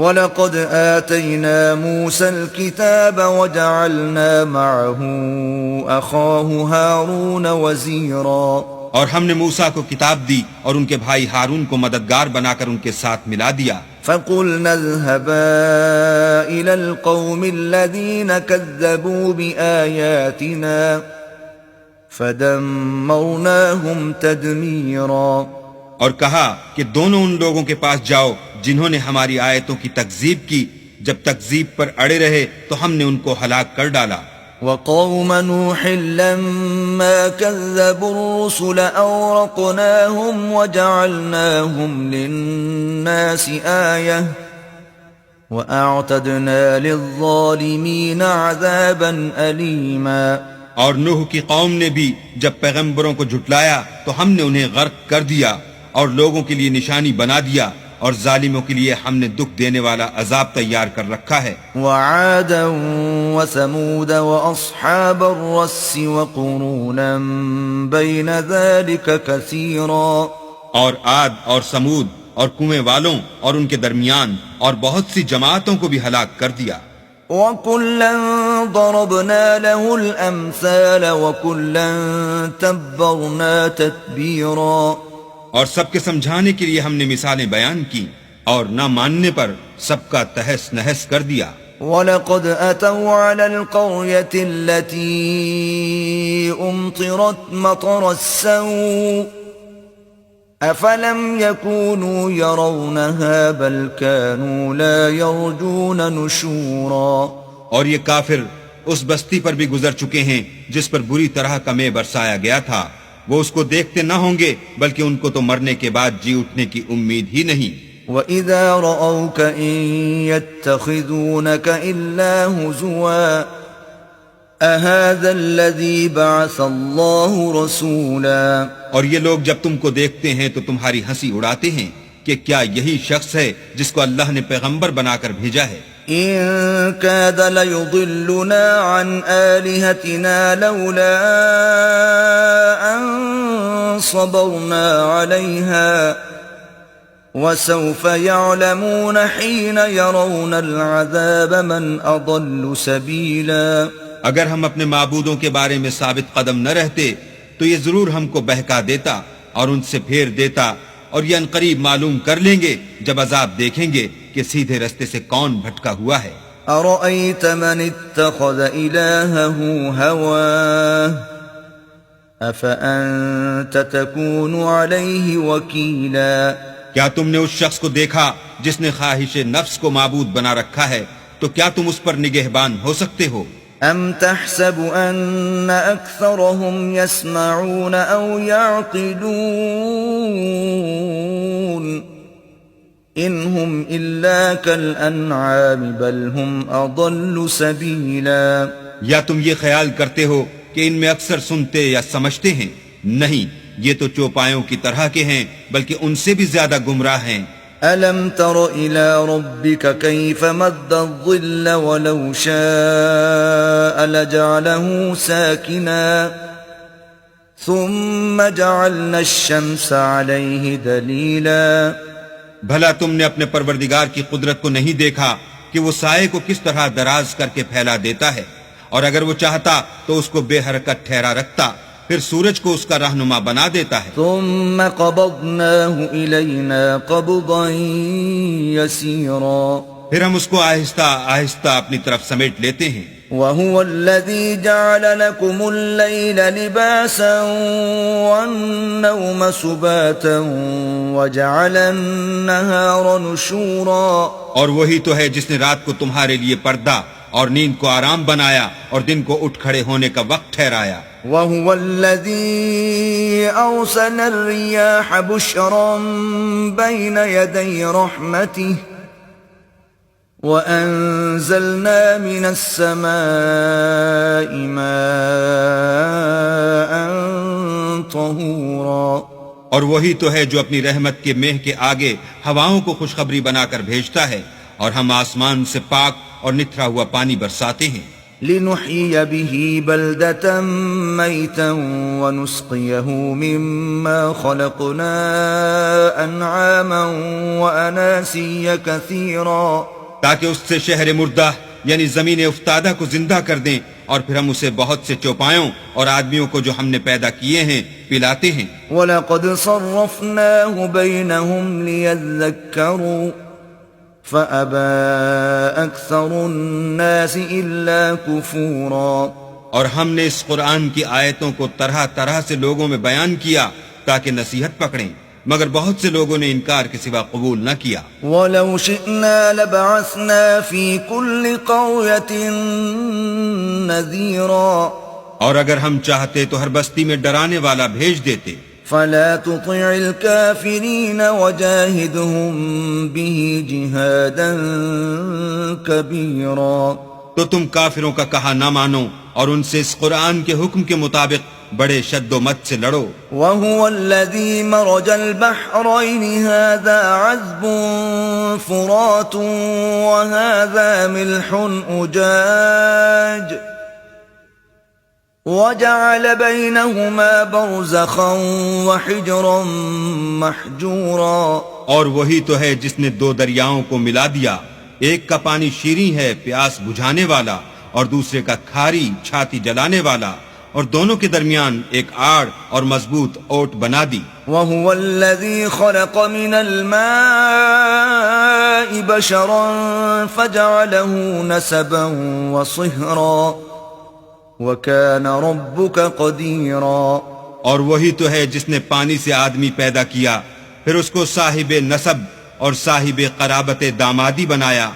وَلَقَدْ آتَيْنَا مُوسَى الْكِتَابَ وَجَعَلْنَا مَعَهُ أَخَاهُ هَارُونَ وَزِيرًا، اور ہم نے موسیٰ کو کتاب دی اور ان کے بھائی ہارون کو مددگار بنا کر ان کے ساتھ ملا دیا۔ فَقُلْنَا اذْهَبَا إِلَى الْقَوْمِ الَّذِينَ كَذَّبُوا بِآيَاتِنَا فَدَمَّرْنَاهُمْ تَدْمِيرًا، اور کہا کہ دونوں ان لوگوں کے پاس جاؤ جنہوں نے ہماری آیتوں کی تکذیب کی، جب تکذیب پر اڑے رہے تو ہم نے ان کو ہلاک کر ڈالا۔ وَقَوْمَ نُوحٍ لَمَّا كَذَّبُوا الرُّسُلَ أَغْرَقْنَاهُمْ وَجَعَلْنَاهُمْ لِلنَّاسِ آيَةً وَأَعْتَدْنَا لِلظَّالِمِينَ عَذَابًا أَلِيمًا۔ اور نوح کی قوم نے بھی جب پیغمبروں کو جھٹلایا تو ہم نے انہیں غرق کر دیا اور لوگوں کے لیے نشانی بنا دیا، اور ظالموں کے لیے ہم نے دکھ دینے والا عذاب تیار کر رکھا ہے۔ وَعَادًا وَثَمُودَ وَأَصْحَابَ الرَّسِّ وَقُرُونًا بَيْنَ ذَلِكَ كَثِيرًا، اور عاد اور سمود اور کنویں والوں اور ان کے درمیان اور بہت سی جماعتوں کو بھی ہلاک کر دیا۔ وَكُلًّا ضَرَبْنَا لَهُ الْأَمْثَالَ وَكُلًّا تَبَّرْنَا تَتْبِيرًا، اور سب کے سمجھانے کے لیے ہم نے مثالیں بیان کی، اور نہ ماننے پر سب کا تہس نہس کر دیا۔ وَلَقَدْ أَتَوْا عَلَى الْقَرْيَةِ الَّتِي أُمْطِرَتْ مَطَرَ السَّوْءِ أَفَلَمْ يَكُونُوا يَرَوْنَهَا بَلْ كَانُوا لَا يَرْجُونَ نُشُورًا۔ اور یہ کافر اس بستی پر بھی گزر چکے ہیں جس پر بری طرح کا مے برسایا گیا تھا، وہ اس کو دیکھتے نہ ہوں گے بلکہ ان کو تو مرنے کے بعد جی اٹھنے کی امید ہی نہیں۔ وَإِذَا رَأَوْكَ إِن يَتَّخِذُونَكَ إِلَّا هُزُوًا أَهَذَا الَّذِي بَعَثَ اللَّهُ رَسُولًا۔ اور یہ لوگ جب تم کو دیکھتے ہیں تو تمہاری ہنسی اڑاتے ہیں کہ کیا یہی شخص ہے جس کو اللہ نے پیغمبر بنا کر بھیجا ہے؟ إِن كَادَ لَيُضِلُّنَا عَنْ آلِهَتِنَا لَوْلَا أَن صَبَرْنَا عَلَيْهَا وَسَوْفَ يَعْلَمُونَ حِينَ يَرَوْنَ الْعَذَابَ مَنْ أَضَلُّ سَبِيلًا۔ اگر ہم اپنے معبودوں کے بارے میں ثابت قدم نہ رہتے تو یہ ضرور ہم کو بہکا دیتا اور ان سے پھیر دیتا، اور یہ عنقریب معلوم کر لیں گے جب عذاب دیکھیں گے کہ سیدھے رستے سے کون بھٹکا ہوا ہے۔ أَرَأَيْتَ مَنِ اتَّخَذَ إِلَٰهَهُ هَوَاهُ أَفَأَنتَ تَكُونُ عَلَيْهِ وَكِيلًا۔ کیا تم نے اس شخص کو دیکھا جس نے خواہش نفس کو معبود بنا رکھا ہے، تو کیا تم اس پر نگہبان ہو سکتے ہو؟ أَمْ تَحْسَبُ أَنَّ أَكْثَرَهُمْ يَسْمَعُونَ أَوْ يَعْقِلُونَ إِنْ هُمْ إِلَّا كَالْأَنْعَامِ بَلْ هُمْ أَضَلُّ سَبِيلًا۔ یا تم یہ خیال کرتے ہو کہ ان میں اکثر سنتے یا سمجھتے ہیں؟ نہیں، یہ تو چوپایوں کی طرح کے ہیں، بلکہ ان سے بھی زیادہ گمراہ ہیں۔ أَلَمْ تَرَ إِلَى رَبِّكَ كَيْفَ مَدَّ الظِّلَّ وَلَوْ شَاءَ لَجَعَلَهُ سَاكِنًا ثُمَّ جَعَلْنَا الشَّمْسَ عَلَيْهِ دَلِيلًا۔ بھلا تم نے اپنے پروردگار کی قدرت کو نہیں دیکھا کہ وہ سائے کو کس طرح دراز کر کے پھیلا دیتا ہے، اور اگر وہ چاہتا تو اس کو بے حرکت ٹھہرا رکھتا، پھر سورج کو اس کا رہنما بنا دیتا ہے۔ ثُمَّ قَبَضْنَاهُ إِلَيْنَا قَبْضًا يَسِيرًا، پھر ہم اس کو آہستہ آہستہ اپنی طرف سمیٹ لیتے ہیں۔ وَهُوَ الَّذِي جَعَلَ لَكُمُ اللَّيْلَ لِبَاسًا وَالنَّوْمَ سُبَاتًا وَجَعَلَ النَّهَارَ نُشُورًا۔ اور وہی تو ہے جس نے رات کو تمہارے لیے پردہ اور نیند کو آرام بنایا اور دن کو اٹھ کھڑے ہونے کا وقت ٹھہرایا۔ وَهُوَ الَّذِي أَرْسَلَ الرِّيَاحَ بُشْرًا بَيْنَ يَدَيْ رَحْمَتِهِ وَأَنزَلْنَا مِنَ السَّمَاءِ مَاءً طَهُورًا۔ اور وہی تو ہے جو اپنی رحمت کے مہ کے آگے ہواؤں کو خوشخبری بنا کر بھیجتا ہے، اور ہم آسمان سے پاک اور نتھرا ہوا پانی برساتے ہیں۔ لنحيي به بلدة ميتا ونسقيه مما خلقنا أنعاما وأناسيا كثيرا تاکہ اس سے شہر مردہ یعنی زمین افتادہ کو زندہ کر دیں، اور پھر ہم اسے بہت سے چوپایوں اور آدمیوں کو جو ہم نے پیدا کیے ہیں پلاتے ہیں۔ وَلَقَدْ صَرَّفْنَاهُ بَيْنَهُمْ لِيَذَّكَّرُوا فَأَبَى أَكْثَرُ النَّاسِ إِلَّا كُفُورًا، اور ہم نے اس قرآن کی آیتوں کو طرح طرح سے لوگوں میں بیان کیا تاکہ نصیحت پکڑیں، مگر بہت سے لوگوں نے انکار کے سوا قبول نہ کیا۔ وَلَوْ شِئْنَا لَبَعَثْنَا فِي كُلِّ قَرْيَةٍ نَذِيرًا، اور اگر ہم چاہتے تو ہر بستی میں ڈرانے والا بھیج دیتے۔ فَلَا تُطِعِ الْكَافِرِينَ وَجَاهِدْهُمْ بِهِ جِهَادًا كَبِيرًا، تو تم کافروں کا کہا نہ مانو اور ان سے اس قرآن کے حکم کے مطابق بڑے شد و مت سے لڑو۔ وَهُوَ الَّذِي مَرَجَ الْبَحْرَيْنِ هَذَا عَذْبٌ فُرَاتٌ وَهَذَا مِلْحٌ أُجَاجٌ وَجَعَلَ بَيْنَهُمَا بَرْزَخًا وَحِجْرًا مَحْجُورًا، اور وہی تو ہے جس نے دو دریاؤں کو ملا دیا، ایک کا پانی شیریں ہے پیاس بجھانے والا، اور دوسرے کا کھاری چھاتی جلانے والا، اور دونوں کے درمیان ایک آڑ اور مضبوط اوٹ بنا دی۔ وَهُوَ الَّذِي خَلَقَ مِنَ الْمَاءِ بَشَرًا فَجَعَلَهُ نَسَبًا وَصِهْرًا وَكَانَ رَبُّكَ قَدِيرًا، اور وہی تو ہے جس نے پانی سے آدمی پیدا کیا، پھر اس کو صاحب نسب اور صاحب قرابت دامادی بنایا،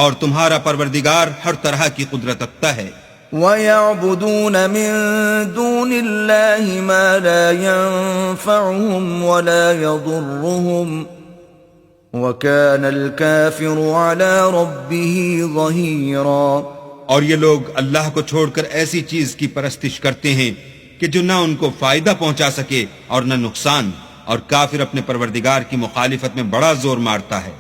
اور تمہارا پروردگار ہر طرح کی قدرت رکھتا ہے۔ وَيَعْبُدُونَ مِن دُونِ اللَّهِ مَا لَا يَنفَعُهُمْ وَلَا يَضُرُّهُمْ وَكَانَ الْكَافِرُ عَلَى رَبِّهِ ظَهِيرًا، اور یہ لوگ اللہ کو چھوڑ کر ایسی چیز کی پرستش کرتے ہیں کہ جو نہ ان کو فائدہ پہنچا سکے اور نہ نقصان، اور کافر اپنے پروردگار کی مخالفت میں بڑا زور مارتا ہے۔